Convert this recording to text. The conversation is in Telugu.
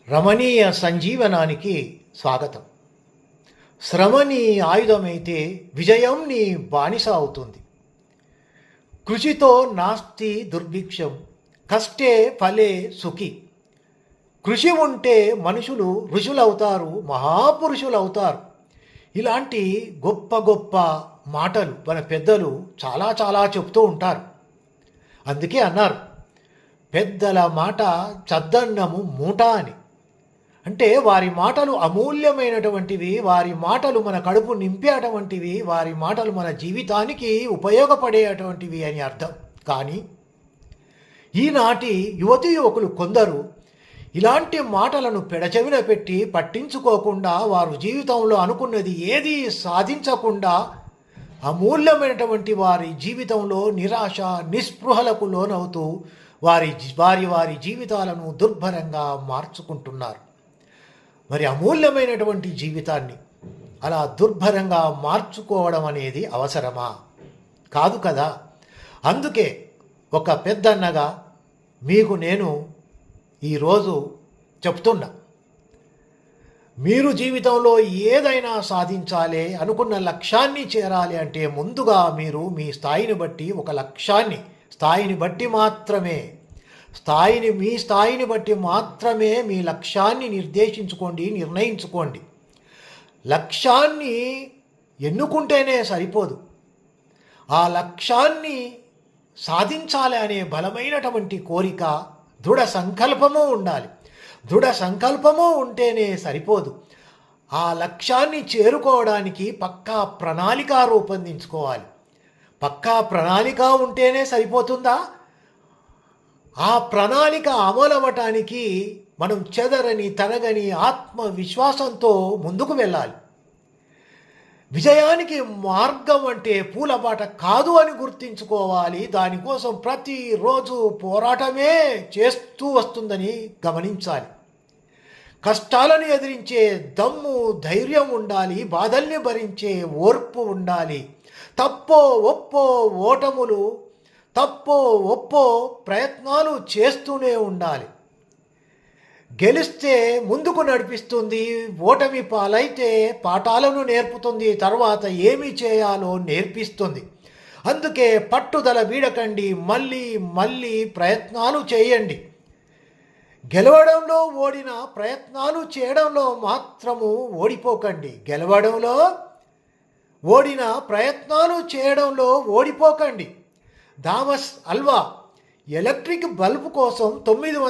రమణీయ సంజీవనానికి స్వాగతం. శ్రమ నీ ఆయుధమైతే విజయం నీ బానిస అవుతుంది. కృషితో నాస్తి దుర్భిక్షం, కష్టే ఫలే సుఖి. కృషి ఉంటే మనుషులు ఋషులవుతారు, మహాపురుషులవుతారు. ఇలాంటి గొప్ప గొప్ప మాటలు మన పెద్దలు చాలా చాలా చెప్తూ ఉంటారు. అందుకే అన్నారు, పెద్దల మాట చద్దన్నము మూట అని. అంటే వారి మాటలు అమూల్యమైనటువంటివి, వారి మాటలు మన కడుపు నింపేటువంటివి, వారి మాటలు మన జీవితానికి ఉపయోగపడేటువంటివి అని అర్థం. కానీ ఈనాటి యువతీ యువకులు కొందరు ఇలాంటి మాటలను పెడచెవిన పెట్టి పట్టించుకోకుండా వారు జీవితంలో అనుకున్నది ఏది సాధించకుండా అమూల్యమైనటువంటి వారి జీవితంలో నిరాశ నిస్పృహలకు లోనవుతూ వారి వారి వారి జీవితాలను దుర్భరంగా మార్చుకుంటున్నారు. మరి అమూల్యమైనటువంటి జీవితాన్ని అలా దుర్భరంగా మార్చుకోవడం అనేది అవసరమా? కాదు కదా. అందుకే ఒక పెద్దన్నగా మీకు నేను ఈరోజు చెప్తున్నా, మీరు జీవితంలో ఏదైనా సాధించాలి, అనుకున్న లక్ష్యాన్ని చేరాలి అంటే ముందుగా మీరు మీ స్థాయిని బట్టి ఒక లక్ష్యాన్ని, స్థాయిని బట్టి మాత్రమే మీ స్థాయిని బట్టి మాత్రమే మీ లక్ష్యాన్ని నిర్దేశించుకోండి, నిర్ణయించుకోండి. లక్ష్యాన్ని ఎన్నుకుంటేనే సరిపోదు. ఆ లక్ష్యాన్ని సాధించాలి అనే బలమైనటువంటి కోరిక, దృఢ సంకల్పము ఉండాలి. దృఢ సంకల్పము ఉంటేనే సరిపోదు. ఆ లక్ష్యాన్ని చేరుకోవడానికి పక్కా ప్రణాళిక రూపొందించుకోవాలి. పక్కా ప్రణాళిక ఉంటేనే సరిపోతుందా? ఆ ప్రణాళిక అమలవటానికి మనం చెదరని తరగని ఆత్మవిశ్వాసంతో ముందుకు వెళ్ళాలి. విజయానికి మార్గం అంటే పూలబాట కాదు అని గుర్తించుకోవాలి. దానికోసం ప్రతిరోజు పోరాటమే చేస్తూ వస్తుందని గమనించాలి. కష్టాలను ఎదిరించే దమ్ము ధైర్యం ఉండాలి. బాధల్ని భరించే ఓర్పు ఉండాలి. తప్పో ఒప్పో ప్రయత్నాలు చేస్తూనే ఉండాలి. గెలిస్తే ముందుకు నడిపిస్తుంది, ఓటమి పాలైతే పాఠాలను నేర్పుతుంది, తర్వాత ఏమి చేయాలో నేర్పిస్తుంది. అందుకే పట్టుదల వీడకండి, మళ్ళీ ప్రయత్నాలు చేయండి. గెలవడంలో ఓడిన ప్రయత్నాలు చేయడంలో మాత్రము ఓడిపోకండి. గెలవడంలో ఓడిన ప్రయత్నాలు చేయడంలో ఓడిపోకండి. థామస్ ఆల్వా ఎలక్ట్రిక్ బల్బు కోసం 900